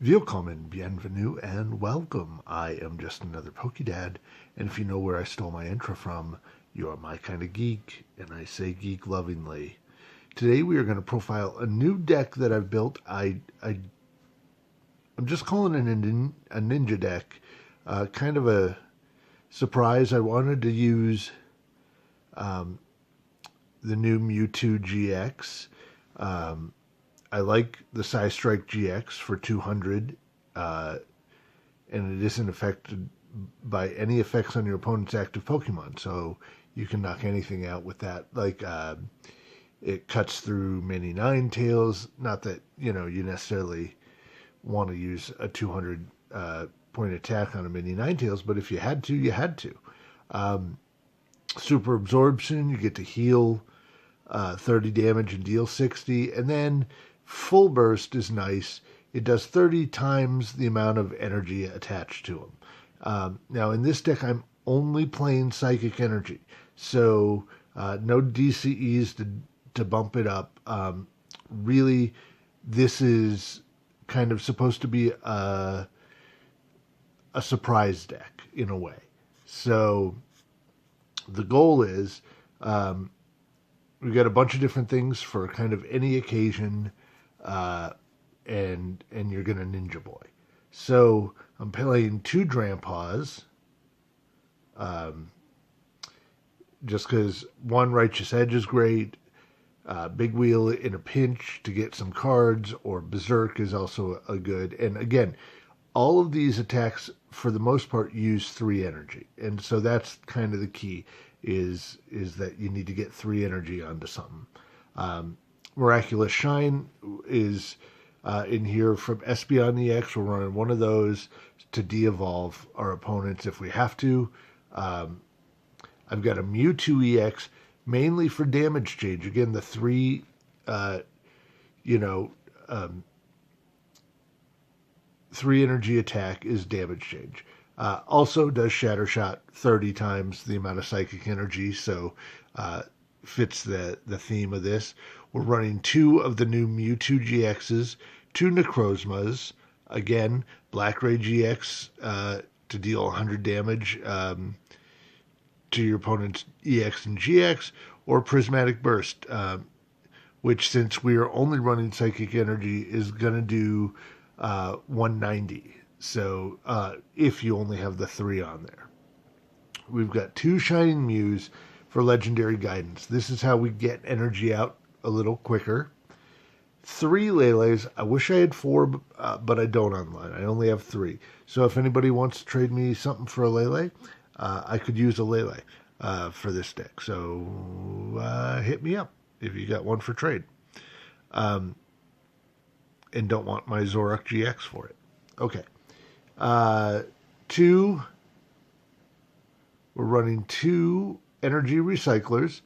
Willkommen, bienvenue, and welcome. I am just another Pokédad, and if you know where I stole my intro from, you're my kind of geek, and I say geek lovingly. Today we are going to profile a new deck that I've built. I'm just calling it a ninja deck. Kind of a surprise. I wanted to use the new Mewtwo-GX. I like the Psystrike GX for 200, and it isn't affected by any effects on your opponent's active Pokemon, so you can knock anything out with that. Like, it cuts through many Ninetales. Not that, you necessarily want to use a 200 point attack on a mini Ninetales, but if you had to, you had to. Super Absorption, you get to heal 30 damage and deal 60, and then Full Burst is nice. It does 30 times the amount of energy attached to them. Now, in this deck, I'm only playing Psychic Energy, so no DCEs to bump it up. Really, this is kind of supposed to be a surprise deck, in a way. So the goal is we've got a bunch of different things for kind of any occasion, and you're going to Ninja Boy. So I'm playing 2 Drampas, just because 1 Righteous Edge is great, Big Wheel in a pinch to get some cards, or Berserk is also a good. And again, all of these attacks, for the most part, use 3 energy. And so that's kind of the key, is that you need to get 3 energy onto something. Miraculous Shine is in here from Espeon-EX. We're running one of those to de-evolve our opponents if we have to. I've got a Mewtwo-EX mainly for damage change. Again, the 3, 3 energy attack is damage change. Also does Shatter Shot 30 times the amount of Psychic Energy, so fits the theme of this. We're running 2 of the new Mewtwo-GXs, 2 Necrozmas, again, Black Ray GX to deal 100 damage to your opponent's EX and GX, or Prismatic Burst, which, since we are only running Psychic Energy, is going to do 190. So if you only have the 3 on there. We've got 2 Shining Mews for Legendary Guidance. This is how we get energy out a little quicker. 3 Lele's. I wish I had 4, but I don't online. I only have 3. So if anybody wants to trade me something for a Lele, I could use a Lele for this deck. So hit me up if you got one for trade. And don't want my Zoroark GX for it. Okay. 2. We're running 2 Energy Recyclers,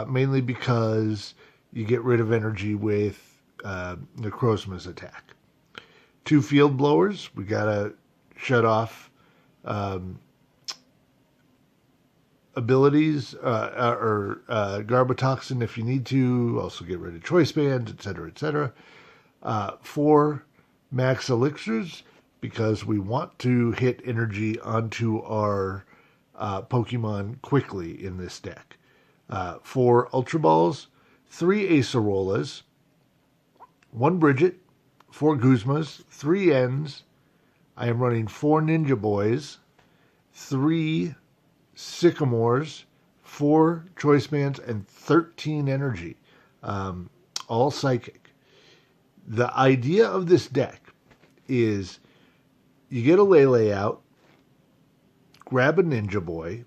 mainly because you get rid of energy with Necrozma's attack. 2 Field Blowers. We gotta shut off abilities or Garbotoxin if you need to. Also get rid of Choice Bands, etc., etc. 4 Max Elixirs, because we want to hit energy onto our Pokemon quickly in this deck. 4 Ultra Balls, 3 Acerolas, 1 Brigette, 4 Guzmas, 3 Ns. I am running 4 Ninja Boys, 3 Sycamores, 4 Choice Bands, and 13 Energy. All Psychic. The idea of this deck is you get a Lele out, grab a Ninja Boy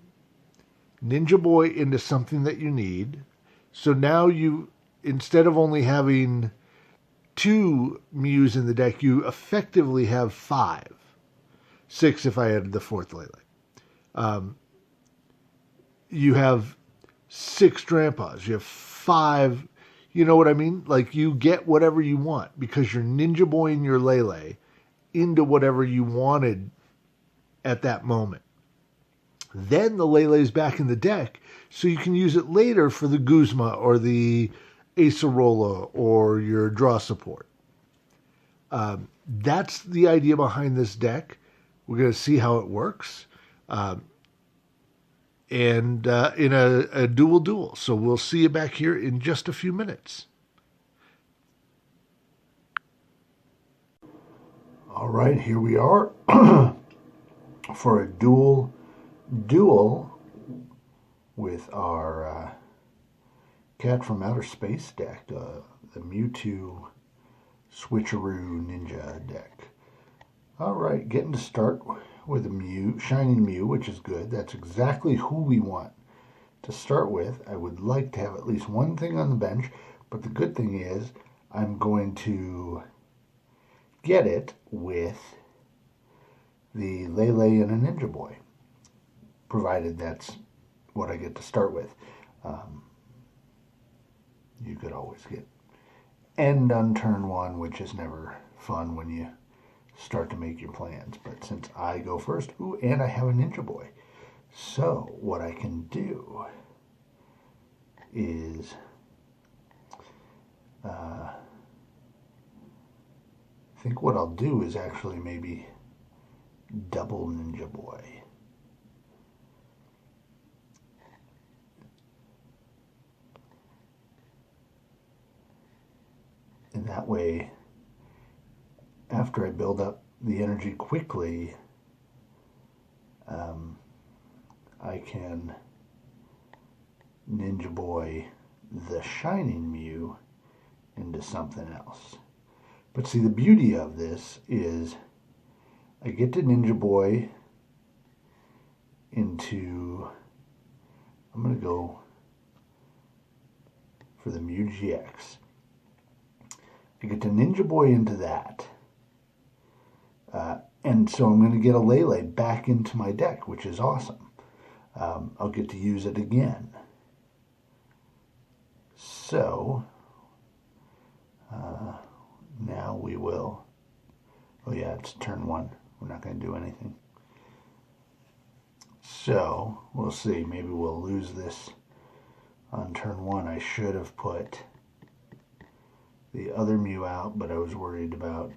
into something that you need. So now you, instead of only having 2 Mews in the deck, you effectively have 5. 6 if I added the 4th Lele. You have 6 Drampas. You have 5, you know what I mean? Like, you get whatever you want because you're Ninja Boying your Lele into whatever you wanted at that moment. Then the Lele's back in the deck, so you can use it later for the Guzma or the Acerola or your draw support. that's the idea behind this deck. We're going to see how it works. And in a duel. So we'll see you back here in just a few minutes. All right, here we are for a duel with our Cat from Outer Space deck, the Mewtwo Switcheroo Ninja deck. All right, getting to start with a Mew, Shining Mew, which is good. That's exactly who we want to start with. I would like to have at least one thing on the bench, but the good thing is I'm going to get it with the Lele and a Ninja Boy, provided that's what I get to start with. You could always get end on turn one, which is never fun when you start to make your plans. But since I go first, and I have a Ninja Boy, so what I can do is I think what I'll do is actually maybe double Ninja Boy. And that way, after I build up the energy quickly, I can Ninja Boy the Shining Mew into something else. But see, the beauty of this is I get to Ninja Boy into, I'm going to go for the Mew-GX. I get to Ninja Boy into that. And so I'm going to get a Lele back into my deck, which is awesome. I'll get to use it again. So, now we will, oh yeah, it's turn one. We're not going to do anything. So, we'll see. Maybe we'll lose this on turn one. I should have put the other Mew out, but I was worried about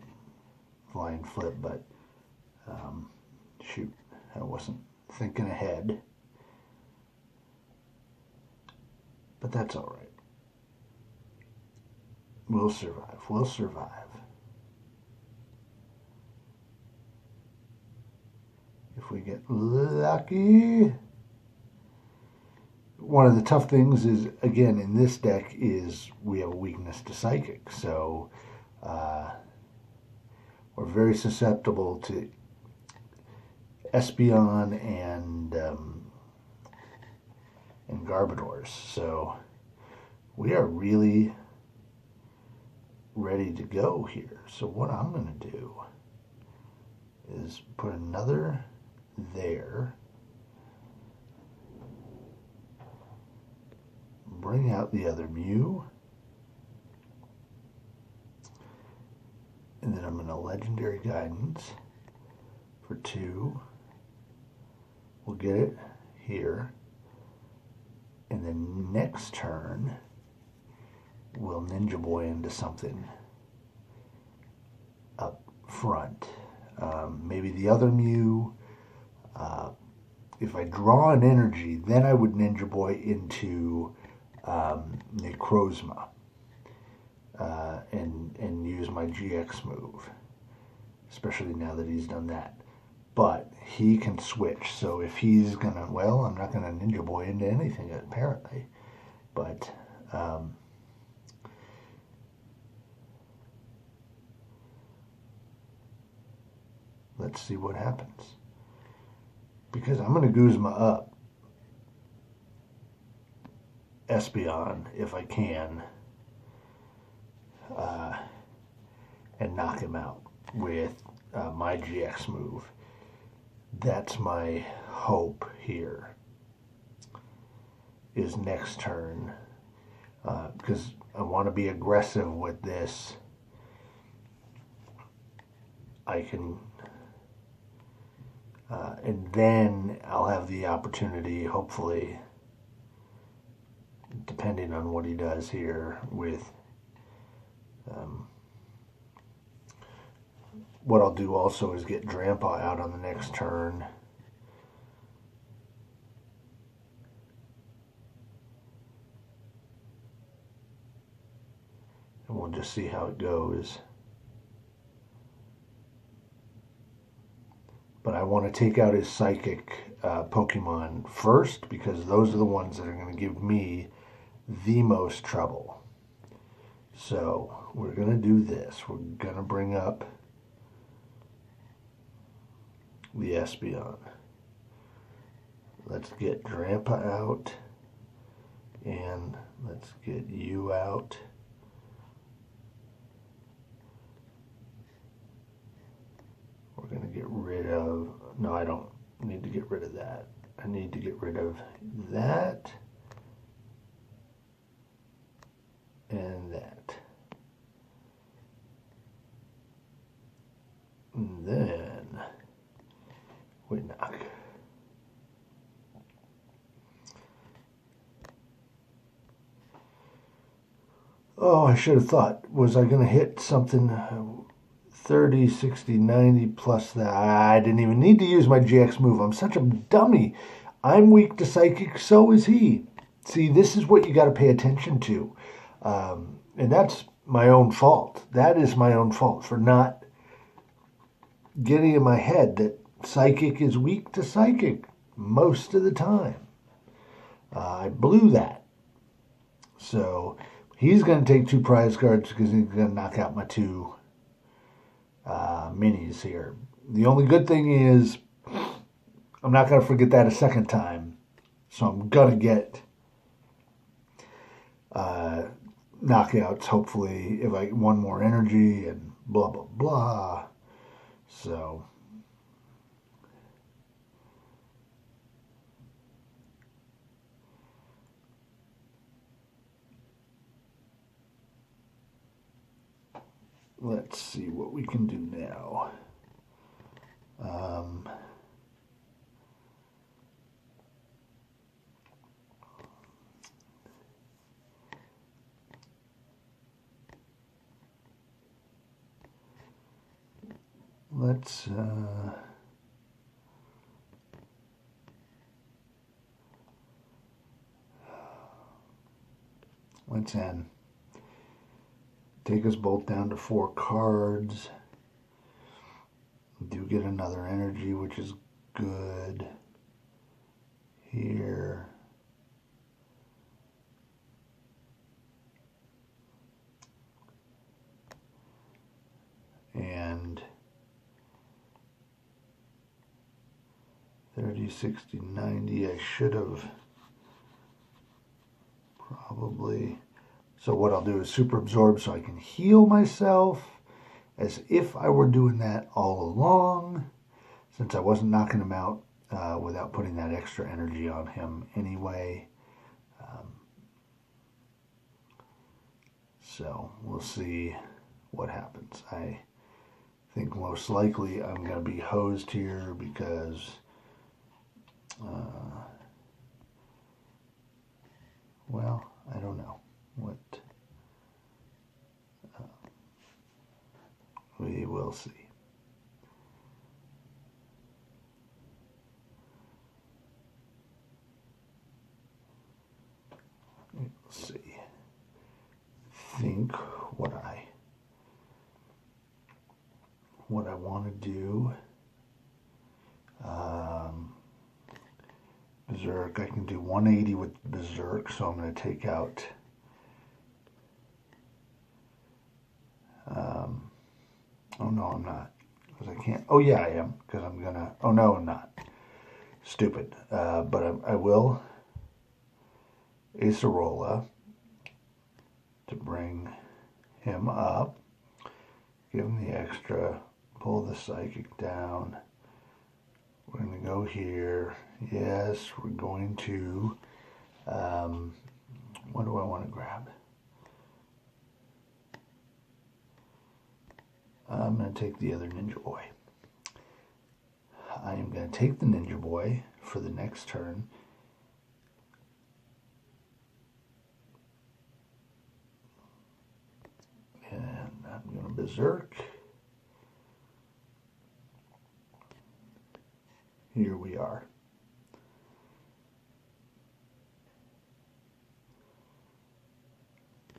flying flip, but shoot, I wasn't thinking ahead. But that's all right. We'll survive. We'll survive. If we get lucky. One of the tough things is, again, in this deck is we have a weakness to Psychic. So we're very susceptible to Espeon and Garbodors. So we are really ready to go here. So what I'm going to do is put another there. Bring out the other Mew. And then I'm going to Legendary Guidance for 2. We'll get it here. And then next turn, we'll Ninja Boy into something up front. Maybe the other Mew. If I draw an energy, then I would Ninja Boy into Necrozma and use my GX move, especially now that he's done that. But he can switch, so if he's gonna, well, I'm not gonna Ninja Boy into anything apparently, but let's see what happens, because I'm gonna Guzma up Espeon if I can, and knock him out with my GX move. That's my hope here, is next turn, because I want to be aggressive with this. I can, and then I'll have the opportunity, hopefully, depending on what he does here with what I'll do also is get Drampa out on the next turn. And we'll just see how it goes. But I want to take out his Psychic Pokemon first, because those are the ones that are going to give me the most trouble. So we're going to do this. We're going to bring up the Espeon. Let's get Drampa out, and let's get you out. We're going to get rid of, no, I don't need to get rid of that. I need to get rid of that and that. And then we knock. Oh, I should have thought, was I going to hit something 30, 60, 90 plus that? I didn't even need to use my GX move. I'm such a dummy. I'm weak to Psychic, so is he. See, this is what you got to pay attention to. And that's my own fault. That is my own fault for not getting in my head that Psychic is weak to Psychic most of the time. I blew that. So he's going to take 2 prize cards because he's going to knock out my 2 minis here. The only good thing is I'm not going to forget that a second time. So I'm going to get knockouts, hopefully, if I get 1 more energy and blah, blah, blah. So let's see what we can do now. Let's end. Take us both down to 4 cards. Do get another energy, which is good. Here. And 30, 60, 90. I should have probably. So what I'll do is super absorb so I can heal myself as if I were doing that all along, since I wasn't knocking him out without putting that extra energy on him anyway. So we'll see what happens. I think most likely I'm going to be hosed here because well, I don't know what. We will see. Let's see. Think what I want to do. Berserk. I can do 180 with Berserk, so I'm going to take out. Oh no, I'm not, because I can't. Oh yeah, I am, because I'm gonna. Oh no, I'm not. Stupid. But I will. Acerola to bring him up. Give him the extra. Pull the Psychic down. We're going to go here. Yes, we're going to. What do I want to grab? I'm going to take the other Ninja Boy. I am going to take the Ninja Boy for the next turn. And I'm going to Berserk. here we are.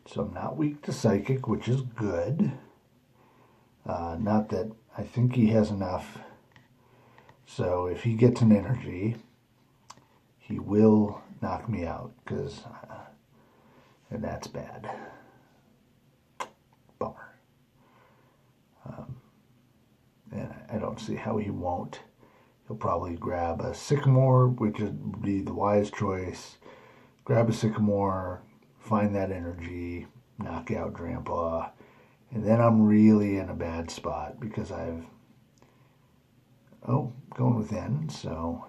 So I'm not weak to Psychic, which is good. Not that I think he has enough. So if he gets an energy, he will knock me out, and that's bad. Bummer. And I don't see how he won't. He'll probably grab a Sycamore, which would be the wise choice. Grab a Sycamore, find that energy, knock out Drampa, and then I'm really in a bad spot because I've going within, so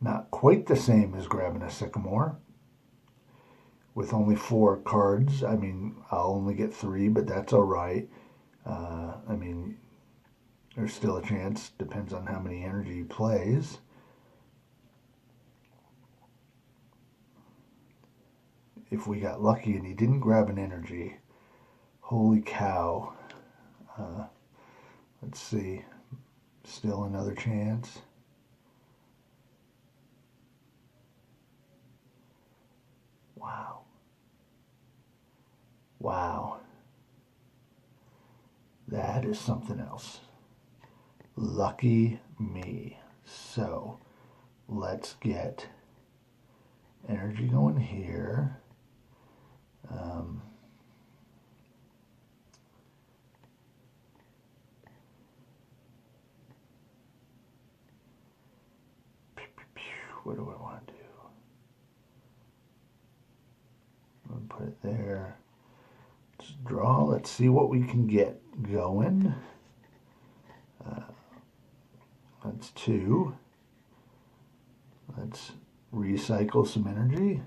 not quite the same as grabbing a Sycamore. With only 4 cards, I mean, I'll only get 3, but that's all right. I mean, there's still a chance, depends on how many energy he plays. If we got lucky and he didn't grab an energy, holy cow. Let's see. Still another chance. Wow. Wow. That is something else. Lucky me. So, let's get energy going here. What do I want to do? I'm going to put it there. Let's draw. Let's see what we can get going. That's 2. Let's recycle some energy.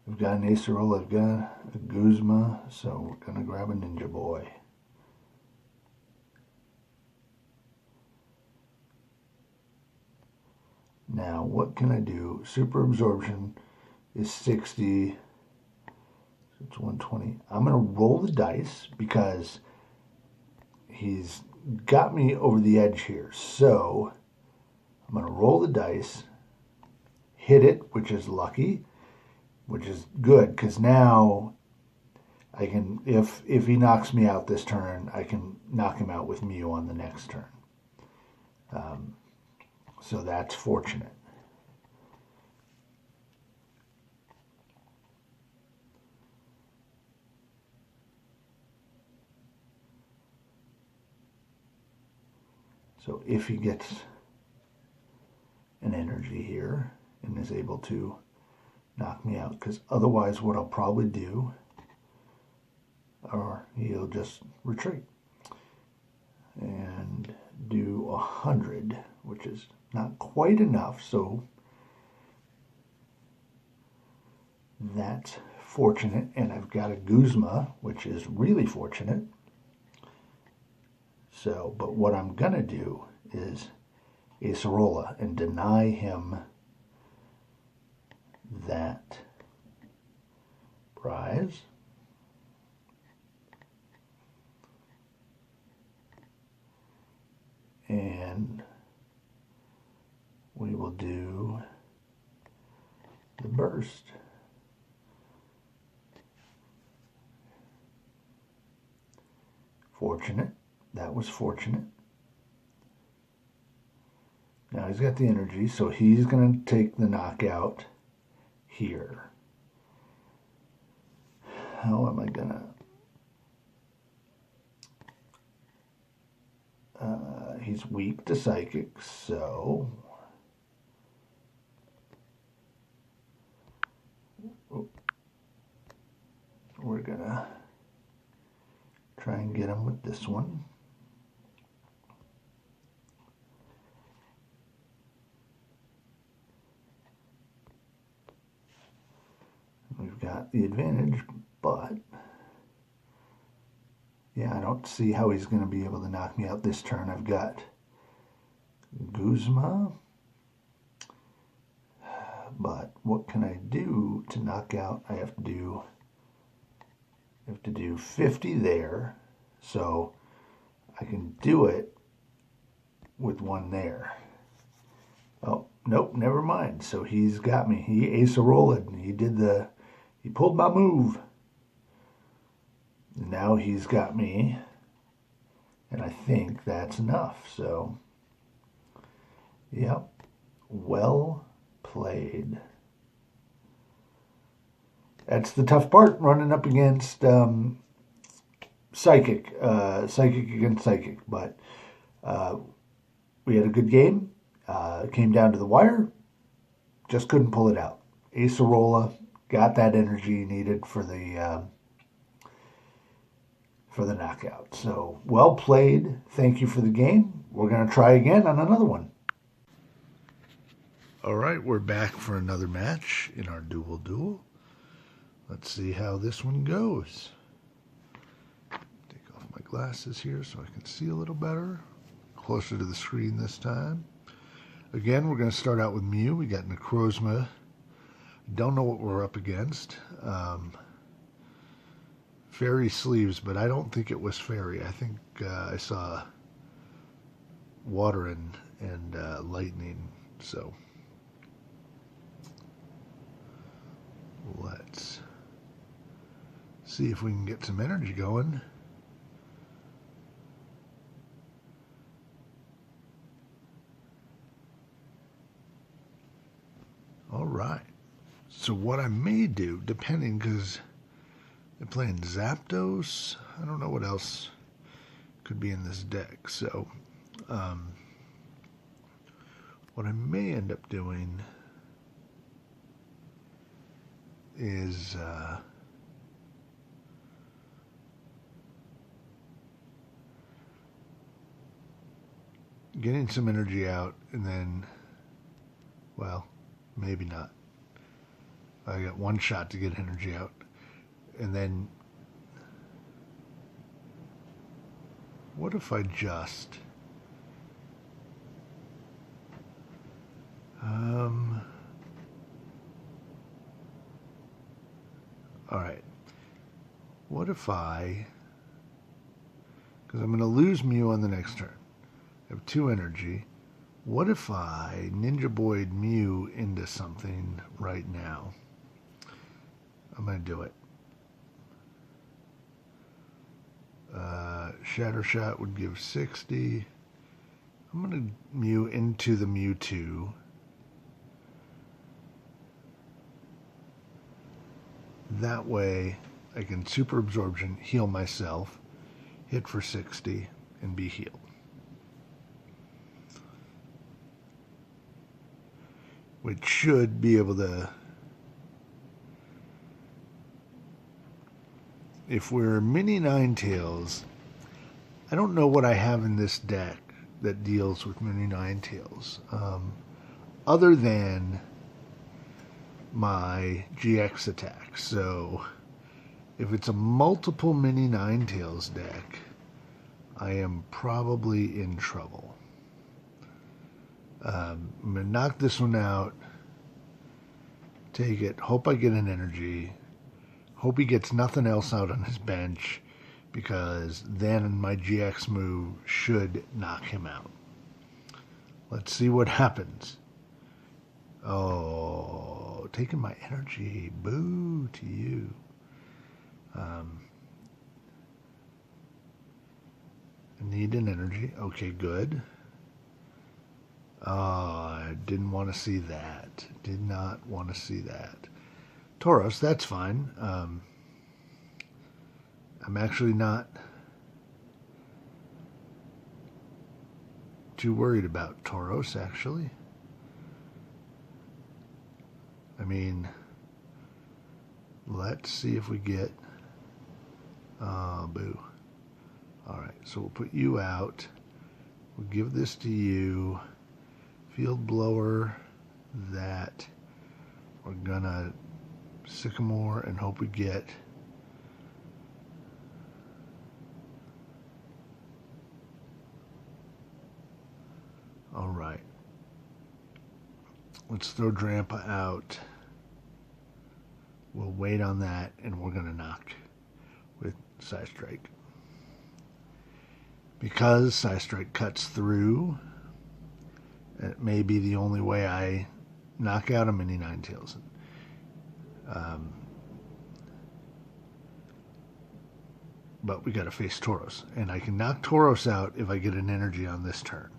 We've got an Acerola, I've got a Guzma, so we're going to grab a Ninja Boy. Now, what can I do? Super Absorption is 60, so it's 120. I'm going to roll the dice because he's got me over the edge here. So, I'm going to roll the dice, hit it, which is lucky, which is good, because now I can, if he knocks me out this turn, I can knock him out with Mew on the next turn. So that's fortunate. So if he gets an energy here and is able to knock me out, because otherwise what I'll probably do, or he'll just retreat and do 100, which is not quite enough, so that's fortunate. And I've got a Guzma, which is really fortunate. So, but what I'm going to do is Acerola and deny him that prize. And we will do the burst. Fortunate. That was fortunate. Now he's got the energy, so he's going to take the knockout here. How am I going to... he's weak to Psychic, so... we're going to try and get him with this one. We've got the advantage, but yeah, I don't see how he's going to be able to knock me out this turn. I've got Guzma, but what can I do to knock out? I have to do 50 there, so I can do it with one there. Oh, nope, never mind. So he's got me. He Acerola. He pulled my move. Now he's got me, and I think that's enough. So, yep, well played. That's the tough part, running up against Psychic against Psychic. But we had a good game. It came down to the wire. Just couldn't pull it out. Acerola got that energy needed for the knockout. So, well played. Thank you for the game. We're going to try again on another one. All right, we're back for another match in our duel. Let's see how this one goes. Take off my glasses here so I can see a little better. Closer to the screen this time. Again, we're going to start out with Mew. We got Necrozma. Don't know what we're up against. Fairy sleeves, but I don't think it was fairy. I think I saw water and lightning. So let's see if we can get some energy going. All right. So what I may do, depending, because they're playing Zapdos, I don't know what else could be in this deck. So what I may end up doing is getting some energy out, and then, well, maybe not. I got one shot to get energy out, and then what if I just all right, what if because I'm going to lose Mew on the next turn. I have 2 energy. What if I Ninja Boy'd Mew into something right now? I'm going to do it. Shatter Shot would give 60. I'm going to Mew into the Mewtwo. That way I can Super Absorption, heal myself, hit for 60, and be healed. Which should be able to, if we're mini Ninetales, I don't know what I have in this deck that deals with mini Ninetales, other than my GX attack. So if it's a multiple mini Ninetales deck, I am probably in trouble. I'm going to knock this one out, take it, hope I get an energy, hope he gets nothing else out on his bench, because then my GX move should knock him out. Let's see what happens. Oh, taking my energy. Boo to you. I need an energy. Okay, good. Oh, I didn't want to see that. Did not want to see that. Tauros, that's fine. I'm actually not too worried about Tauros, actually. I mean, let's see if we get... Oh, boo. Alright, so we'll put you out. We'll give this to you. Field Blower, that. We're gonna Sycamore and hope we get... Alright. let's throw Drampa out. We'll wait on that, and we're going to knock with Psy Strike. Because Psy Strike cuts through, it may be the only way I knock out a mini Ninetales. But we got to face Tauros, and I can knock Tauros out if I get an energy on this turn.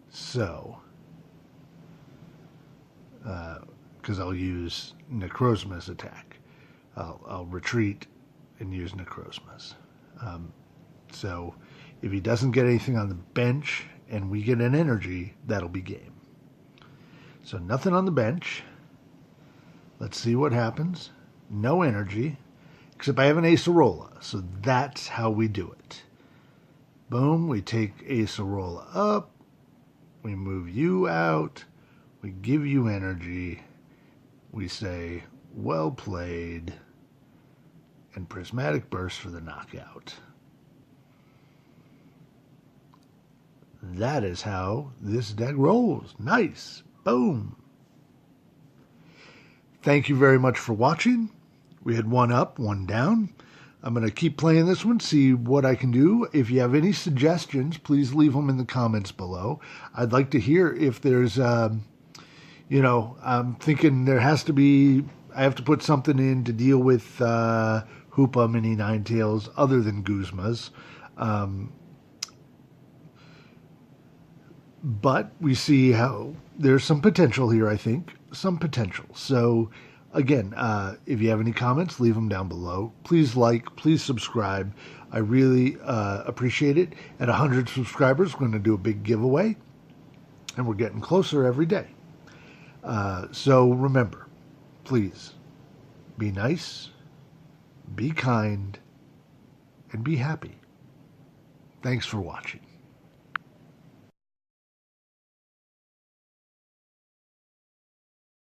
So, because I'll use Necrozma's attack. I'll retreat and use Necrozma's. So, if he doesn't get anything on the bench and we get an energy, that'll be game. So, nothing on the bench. Let's see what happens. No energy, except I have an Acerola, so that's how we do it. Boom, we take Acerola up, we move you out, we give you energy, we say, well played, and Prismatic Burst for the knockout. That is how this deck rolls. Nice. Boom. Thank you very much for watching. We had one up, one down. I'm going to keep playing this one, see what I can do. If you have any suggestions, please leave them in the comments below. I'd like to hear if there's, I'm thinking there has to be, I have to put something in to deal with Hoopa Mini Ninetales other than Guzma's. But we see how there's some potential here, I think. Some potential. So, again, if you have any comments, leave them down below. Please like, please subscribe. I really appreciate it. At 100 subscribers, we're going to do a big giveaway. And we're getting closer every day. So remember, please, be nice, be kind, and be happy. Thanks for watching.